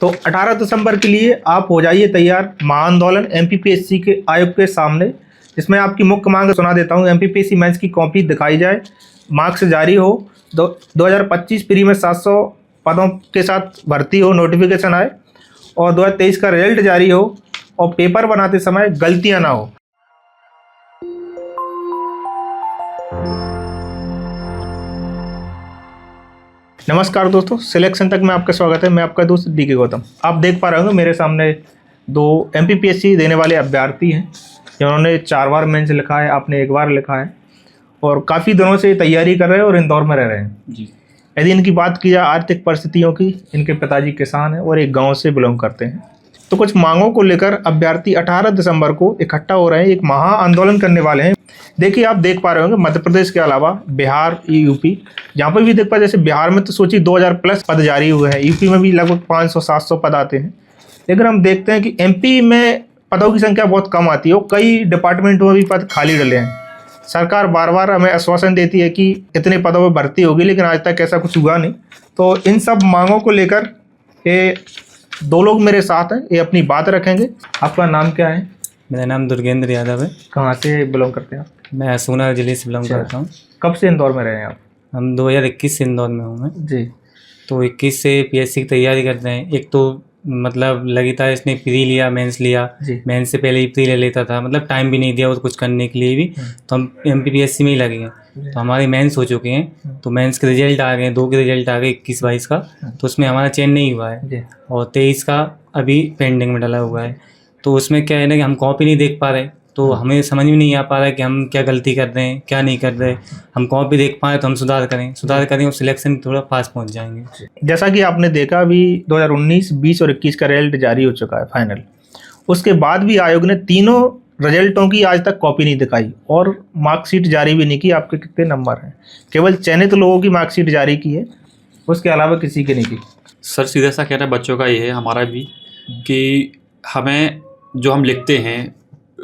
तो 18 दिसंबर के लिए आप हो जाइए तैयार महाआंदोलन एमपीपीएससी के आयोग के सामने। इसमें आपकी मुख्य मांग सुना देता हूँ। एमपीपीएससी मेंस की कॉपी दिखाई जाए, मार्क्स जारी हो, 2025 प्री में 700 पदों के साथ भर्ती हो, नोटिफिकेशन आए और 2023 का रिजल्ट जारी हो और पेपर बनाते समय गलतियां ना हो। नमस्कार दोस्तों, सिलेक्शन तक में आपका स्वागत है। मैं आपका दोस्त डीके गौतम। आप देख पा रहे होंगे मेरे सामने दो एमपीपीएससी देने वाले अभ्यर्थी हैं जिन्होंने 4 बार मेंस लिखा है, आपने 1 बार लिखा है और काफ़ी दिनों से तैयारी कर रहे हैं और इंदौर में रह रहे हैं जी। यदि इनकी बात की जाए आर्थिक परिस्थितियों की, इनके पिताजी किसान हैं और एक गाँव से बिलोंग करते हैं। तो कुछ मांगों को लेकर अभ्यर्थी 18 दिसंबर को इकट्ठा हो रहे हैं, एक महा आंदोलन करने वाले हैं। देखिए, आप देख पा रहे होंगे मध्य प्रदेश के अलावा बिहार, यूपी, जहाँ पर भी देख पा, जैसे बिहार में तो सोचिए 2000 प्लस पद जारी हुए हैं, यूपी में भी लगभग 500-700 पद आते हैं। लेकिन हम देखते हैं कि एमपी में पदों की संख्या बहुत कम आती है और कई डिपार्टमेंटों में भी पद खाली डले हैं। सरकार बार बार हमें आश्वासन देती है कि इतने पदों में भर्ती होगी, लेकिन आज तक ऐसा कुछ हुआ नहीं। तो इन सब मांगों को लेकर ये 2 लोग मेरे साथ हैं, ये अपनी बात रखेंगे। आपका नाम क्या है? मेरा नाम दुर्गेंद्र यादव है। कहाँ से बिलोंग करते हैं आप? मैं सोनार जिले से बिलोंग करता हूँ। कब से इंदौर में रहे हैं आप? हम 2021 से इंदौर में हूँ मैं जी। तो 21 से पीएससी की तैयारी करते हैं। एक तो मतलब लगी था, इसने प्री लिया, मेंस लिया, मेंस से पहले ही प्री ले लेता था, मतलब टाइम भी नहीं दिया और कुछ करने के लिए भी। तो हम एमपीपीएससी में ही लगे हैं। तो हमारे मेंस हो चुके हैं, तो मेंस के रिजल्ट आ गए, 2 के रिजल्ट आ गए 21-22 का। तो उसमें हमारा चयन नहीं हुआ है और 23 का अभी पेंडिंग में डला हुआ है। तो उसमें क्या है ना कि हम कॉपी नहीं देख पा रहे, तो हमें समझ में नहीं आ पा रहा है कि हम क्या गलती कर रहे हैं, क्या नहीं कर रहे। हम कॉपी देख पाएँ तो हम सुधार करें और सिलेक्शन थोड़ा फास्ट पहुंच जाएंगे। जैसा कि आपने देखा, अभी 2019, 20 और 21 का रिजल्ट जारी हो चुका है फाइनल। उसके बाद भी आयोग ने तीनों रिजल्टों की आज तक कॉपी नहीं दिखाई और मार्कशीट जारी भी नहीं की। आपके कितने नंबर हैं? केवल चयनित लोगों की मार्कशीट जारी की है, उसके अलावा किसी की नहीं की। सर सीधा सा कहना बच्चों का ये है, हमारा भी, कि हमें जो हम लिखते हैं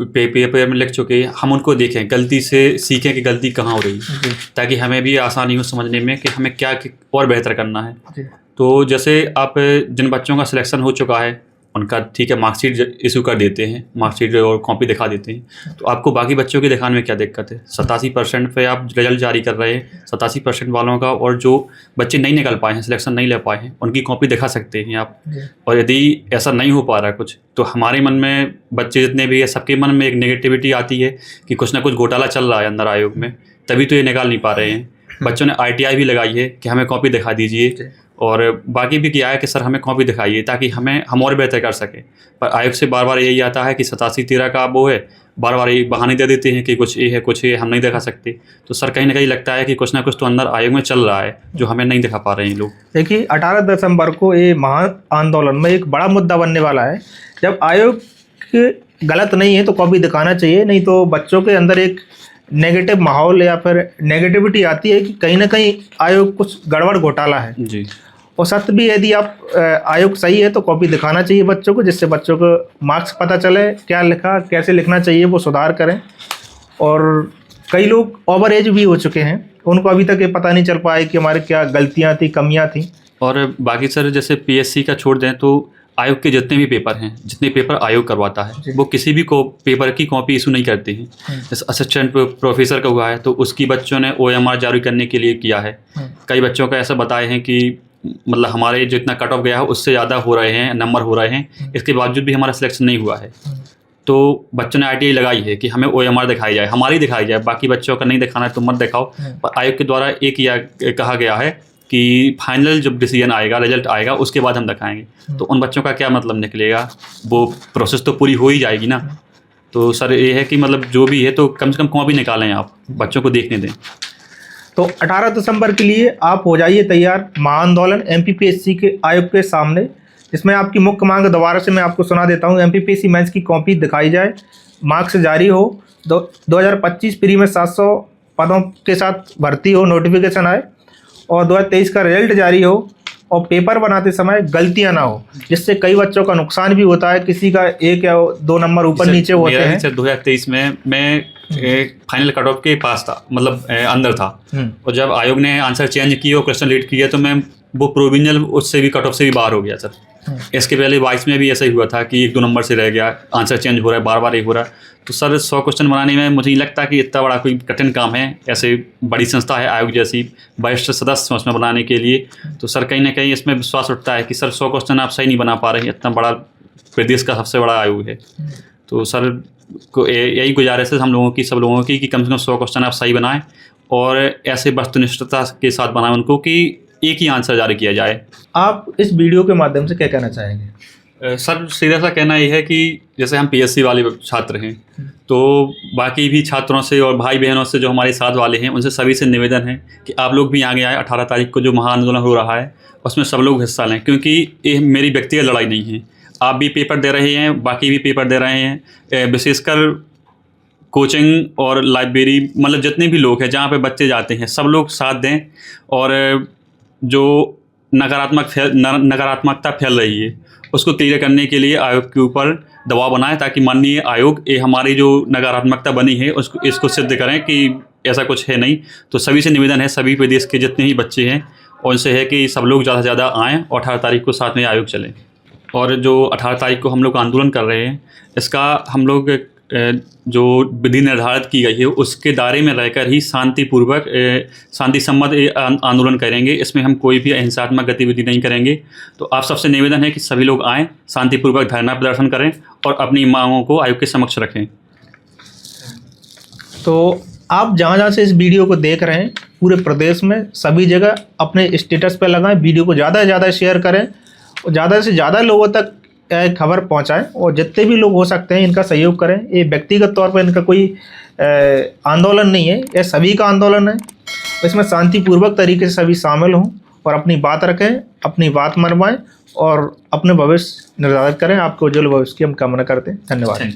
पेपर में लिख चुके हैं, हम उनको देखें, गलती से सीखें कि गलती कहाँ हो रही है, ताकि हमें भी आसानी हो समझने में कि हमें क्या और बेहतर करना है। तो जैसे आप जिन बच्चों का सिलेक्शन हो चुका है उनका ठीक है, मार्कशीट इशू कर देते हैं, मार्कशीट और कॉपी दिखा देते हैं। तो आपको बाकी बच्चों के दिखाने में क्या दिक्कत है? 87% पे आप रिजल्ट जारी कर रहे हैं, 87% वालों का, और जो बच्चे नहीं निकल पाए हैं, सिलेक्शन नहीं ले पाए हैं, उनकी कॉपी दिखा सकते हैं आप। और यदि ऐसा नहीं हो पा रहा है कुछ, तो हमारे मन में, बच्चे जितने भी है सबके मन में एक नेगेटिविटी आती है कि कुछ ना कुछ घोटाला चल रहा है अंदर आयोग में, तभी तो ये निकाल नहीं पा रहे हैं। बच्चों ने ITI भी लगाई है कि हमें कॉपी दिखा दीजिए, और बाकी भी किया है कि सर हमें कॉपी दिखाइए ताकि हम और बेहतर कर सकें। पर आयोग से बार बार यही आता है कि 87-13 का वो है, बार बार ये बहाने दे देते हैं कि कुछ ये है, कुछ ये हम नहीं दिखा सकते। तो सर कहीं ना कहीं लगता है कि कुछ ना कुछ तो अंदर आयोग में चल रहा है जो हमें नहीं दिखा पा रहे हैं लोग। देखिए, 18 दिसंबर को ये महा आंदोलन में एक बड़ा मुद्दा बनने वाला है। जब आयोग गलत नहीं है तो कॉपी दिखाना चाहिए, नहीं तो बच्चों के अंदर एक नेगेटिव माहौल या फिर नेगेटिविटी आती है कि कहीं ना कहीं आयोग कुछ गड़बड़ घोटाला है जी। और सत्य भी, यदि आप आयोग सही है तो कॉपी दिखाना चाहिए बच्चों को, जिससे बच्चों को मार्क्स पता चले, क्या लिखा, कैसे लिखना चाहिए, वो सुधार करें। और कई लोग ओवर एज भी हो चुके हैं, उनको अभी तक ये पता नहीं चल पाया कि हमारे क्या गलतियाँ थी, कमियाँ थी। और बाकी सर जैसे PSC का छोड़ दें तो आयोग के जितने भी पेपर हैं, जितने पेपर आयोग करवाता है, वो किसी भी पेपर की कॉपी इशू नहीं करते हैं। जैसे असिस्टेंट प्रोफेसर का हुआ है तो उसकी बच्चों ने OMR जारी करने के लिए किया है। कई बच्चों का ऐसा बताए हैं कि मतलब हमारे जो इतना कट ऑफ गया है उससे ज़्यादा हो रहे हैं, नंबर हो रहे हैं, इसके बावजूद भी हमारा सिलेक्शन नहीं हुआ है। तो बच्चों ने ITI लगाई है कि हमें OMR दिखाई जाए, हमारी दिखाई जाए, बाकी बच्चों का नहीं दिखाना है तो मत दिखाओ। पर आयोग के द्वारा कहा गया है कि फाइनल जब डिसीजन आएगा, रिजल्ट आएगा, उसके बाद हम दिखाएंगे। तो उन बच्चों का क्या मतलब निकलेगा? वो प्रोसेस तो पूरी हो ही जाएगी ना। तो सर ये है कि मतलब जो भी है तो कम से कम कॉपी निकालें, आप बच्चों को देखने दें। तो 18 दिसंबर के लिए आप हो जाइए तैयार महाआंदोलन एमपीपीएससी के आयोग के सामने। इसमें आपकी मुख्य मांग दोबारा से मैं आपको सुना देता हूँ। एमपीपीएससी मेंस की कॉपी दिखाई जाए, मार्क्स जारी हो, 2025 प्री में 700 पदों के साथ भर्ती हो, नोटिफिकेशन आए और 2023 का रिजल्ट जारी हो और पेपर बनाते समय गलतियां ना हो, जिससे कई बच्चों का नुकसान भी होता है। किसी का 1 या 2 नंबर ऊपर नीचे होते हैं। सर 2023 में मैं फाइनल कट ऑफ के पास था, मतलब अंदर था, और जब आयोग ने आंसर चेंज किया और क्वेश्चन लेट किया तो मैं वो प्रोविजनल उससे भी कट ऑफ से भी बाहर हो गया सर। इसके पहले 22 में भी ऐसा ही हुआ था कि 1-2 नंबर से रह गया, आंसर चेंज हो रहा है, बार बार ये हो रहा है। तो सर 100 क्वेश्चन बनाने में मुझे नहीं लगता कि इतना बड़ा कोई कठिन काम है। ऐसे बड़ी संस्था है आयोग जैसी, वरिष्ठ सदस्य उसमें बनाने के लिए, तो सर कहीं ना कहीं इसमें विश्वास उठता है कि सर 100 क्वेश्चन आप सही नहीं बना पा रहे, इतना बड़ा प्रदेश का सबसे बड़ा आयोग है। तो सर को यही गुजारिश है हम लोगों की, सब लोगों की, कि कम से कम 100 क्वेश्चन आप सही बनाएं और ऐसे वस्तुनिष्ठता के साथ बनाएं उनको कि एक ही आंसर जारी किया जाए। आप इस वीडियो के माध्यम से क्या कहना चाहेंगे? सर सीधा सा कहना ये है कि जैसे हम पीएससी वाले छात्र हैं, तो बाकी भी छात्रों से और भाई बहनों से जो हमारे साथ वाले हैं, उनसे सभी से निवेदन है कि आप लोग भी आगे आए। 18 तारीख को जो महाआंदोलन हो रहा है उसमें सब लोग हिस्सा लें, क्योंकि ये मेरी व्यक्तिगत लड़ाई नहीं है। आप भी पेपर दे रहे हैं, बाकी भी पेपर दे रहे हैं, विशेषकर कोचिंग और लाइब्रेरी, मतलब जितने भी लोग हैं जहाँ पे बच्चे जाते हैं, सब लोग साथ दें। और जो नकारात्मकता फैल रही है उसको क्लियर करने के लिए आयोग के ऊपर दबाव बनाएं, ताकि माननीय आयोग ये हमारी जो नकारात्मकता बनी है इसको सिद्ध करें कि ऐसा कुछ है नहीं। तो सभी से निवेदन है, सभी प्रदेश के जितने ही बच्चे हैं उनसे है कि सब लोग ज़्यादा से ज़्यादा आएँ और 18 तारीख को साथ में आयोग चलें। और जो 18 तारीख को हम लोग आंदोलन कर रहे हैं, इसका हम लोग जो विधि निर्धारित की गई है उसके दायरे में रहकर ही शांतिपूर्वक शांति सम्मत आंदोलन करेंगे। इसमें हम कोई भी अहिंसात्मक गतिविधि नहीं करेंगे। तो आप सबसे निवेदन है कि सभी लोग आएँ, शांतिपूर्वक धरना प्रदर्शन करें और अपनी मांगों को आयोग के समक्ष रखें। तो आप जहाँ जहाँ से इस वीडियो को देख रहे हैं, पूरे प्रदेश में सभी जगह अपने स्टेटस पर लगाएं, वीडियो को ज़्यादा से ज़्यादा शेयर करें और ज़्यादा से ज़्यादा लोगों तक खबर पहुंचाएं और जितने भी लोग हो सकते हैं इनका सहयोग करें। ये व्यक्तिगत तौर पर इनका कोई आंदोलन नहीं है, यह सभी का आंदोलन है। इसमें शांतिपूर्वक तरीके से सभी शामिल हों और अपनी बात रखें, अपनी बात मनवाएं और अपने भविष्य निर्धारित करें। आपके उज्जवल भविष्य की हम कामना करते हैं। धन्यवाद।